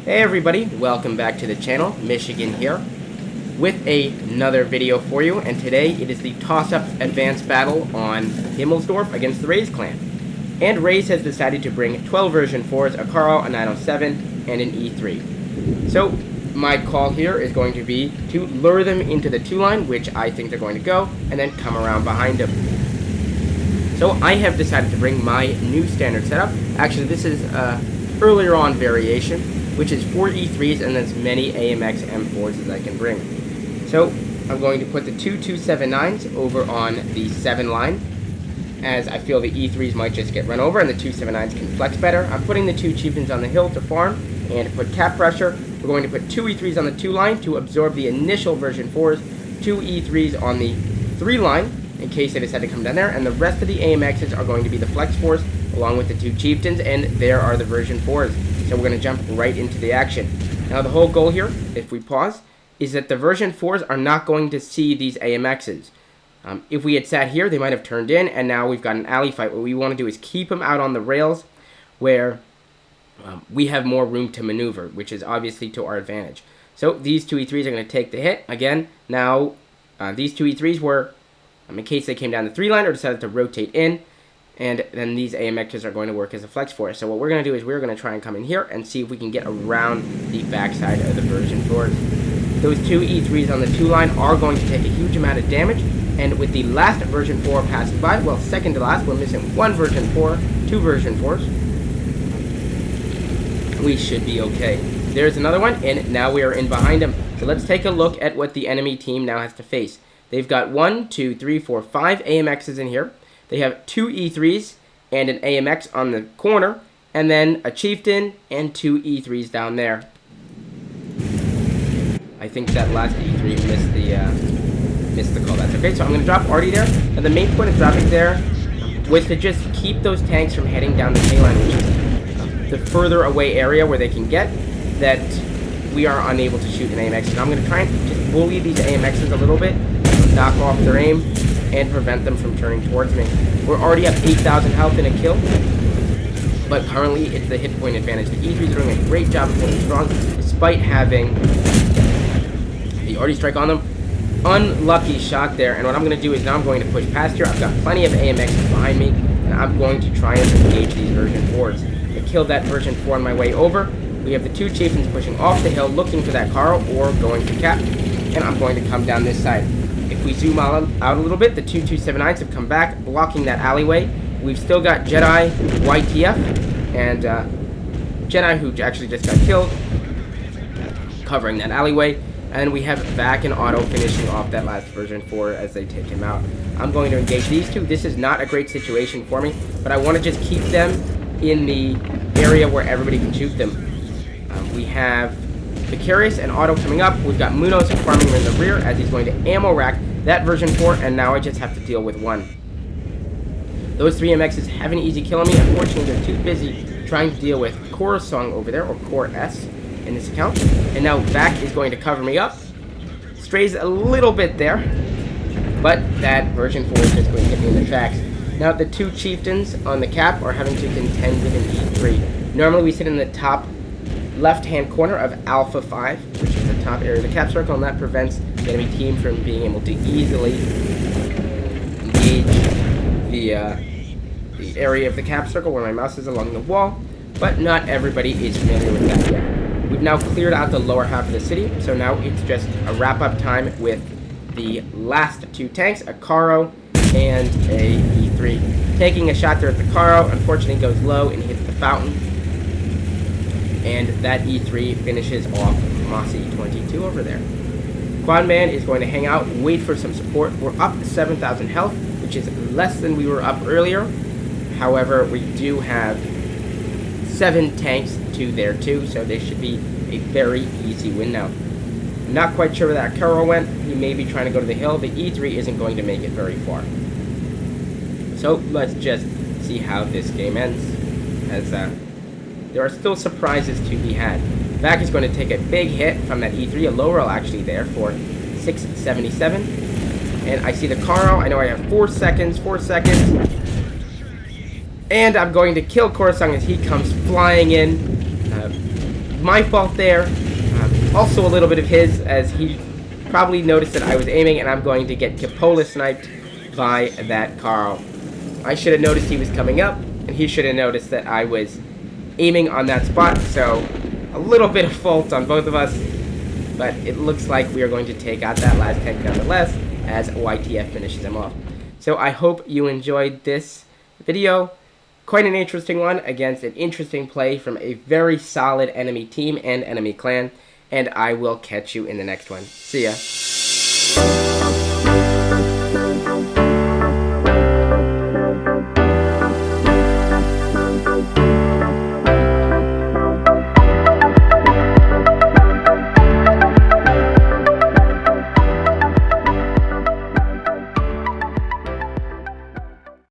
Hey everybody, welcome back to the channel. Michigan here with another video for you, and today it is the toss-up advanced battle on Himmelsdorf against the Rays clan. And Rays has decided to bring 12 version 4s, a Carl, a 907, and an E3. So my call here is going to be to lure them into the 2 line, which I think they're going to go, and then come around behind them. So I have decided to bring my new standard setup. Actually, this is earlier on variation, which is 4 E3s and as many AMX M4s as I can bring. So I'm going to put the two 279s over on the 7 line, as I feel the E3s might just get run over and the 279s can flex better. I'm putting the 2 chieftains on the hill to farm and to put cap pressure. We're going to put 2 E3s on the 2 line to absorb the initial version 4s, 2 E3s on the 3 line in case they decide to come down there, and the rest of the AMXs are going to be the flex 4s along with the 2 chieftains, and there are the version 4s. So we're going to jump right into the action. Now the whole goal here, if we pause, is that the version 4s are not going to see these AMXs. If we had sat here, they might have turned in, and now we've got an alley fight. What we want to do is keep them out on the rails where we have more room to maneuver, which is obviously to our advantage. So these 2 E3s are going to take the hit. Again, now these 2 E3s were, in case they came down the 3 line or decided to rotate in, and then these AMXs are going to work as a flex for us. So what we're going to do is we're going to try and come in here and see if we can get around the backside of the version 4s. Those 2 E3s on the 2 line are going to take a huge amount of damage, and with the last version 4 passing by, well, second to last, we're missing 1 version 4, 2 version 4s. We should be okay. There's another one, and now we are in behind them. So let's take a look at what the enemy team now has to face. They've got 1, 2, 3, 4, 5 AMXs in here. They have 2 E3s and an AMX on the corner, and then a chieftain and 2 E3s down there. I think that last E3 missed the call. That's okay. So I'm going to drop Artie there, and the main point of dropping there was to just keep those tanks from heading down the K line, which is the further away area where they can get that we are unable to shoot an AMX. And I'm going to try and just bully these AMXs a little bit, knock off their aim, and prevent them from turning towards me. We're already up 8,000 health in a kill, but currently it's the hit point advantage. The E3s are doing a great job of holding strong, despite having the Artie strike on them. Unlucky shot there, and what I'm going to do is now I'm going to push past here. I've got plenty of AMXs behind me, and I'm going to try and engage these version 4s. I killed that version 4 on my way over. We have the 2 chieftains pushing off the hill, looking for that Carl, or going to cap, and I'm going to come down this side. If we zoom out a little bit, the 2 279s have come back, blocking that alleyway. We've still got Jedi, YTF, and Jedi, who actually just got killed, covering that alleyway. And we have Vac and Otto finishing off that last version 4 as they take him out. I'm going to engage these 2. This is not a great situation for me, but I want to just keep them in the area where everybody can shoot them. We have Vicarious and Otto coming up. We've got Munoz farming in the rear as he's going to ammo rack that version 4, and now I just have to deal with 1. Those 3 MXs have an easy kill on me. Unfortunately, they're too busy trying to deal with Core Song over there, or Core S in this account. And now Vac is going to cover me up. Strays a little bit there, but that version 4 is just going to hit me in the tracks. Now the 2 chieftains on the cap are having to contend with an E3. Normally we sit in the top left-hand corner of Alpha 5, which is the top area of the cap circle, and that prevents the enemy team from being able to easily engage the area of the cap circle where my mouse is along the wall, but not everybody is familiar with that yet. We've now cleared out the lower half of the city, so now it's just a wrap-up time with the last 2 tanks, a Caro and a E3. Taking a shot there at the Caro, unfortunately goes low and hits the fountain. And that E3 finishes off Mossy 22 over there. Quadman is going to hang out, wait for some support. We're up 7,000 health, which is less than we were up earlier. However, we do have 7 tanks to their 2, so this should be a very easy win now. I'm not quite sure where that Carol went. He may be trying to go to the hill. The E3 isn't going to make it very far. So let's just see how this game ends, as there are still surprises to be had. Vac is going to take a big hit from that E3, a low roll actually there for 677. And I see the Caro. I know I have 4 seconds. And I'm going to kill Coruscant as he comes flying in. my fault there. Also a little bit of his, as he probably noticed that I was aiming, and I'm going to get Capola sniped by that Carl. I should have noticed he was coming up, and he should have noticed that I was aiming on that spot, so a little bit of fault on both of us, but it looks like we are going to take out that last tank nonetheless, as YTF finishes him off. So I hope you enjoyed this video. Quite an interesting one against an interesting play from a very solid enemy team and enemy clan, and I will catch you in the next one. See ya.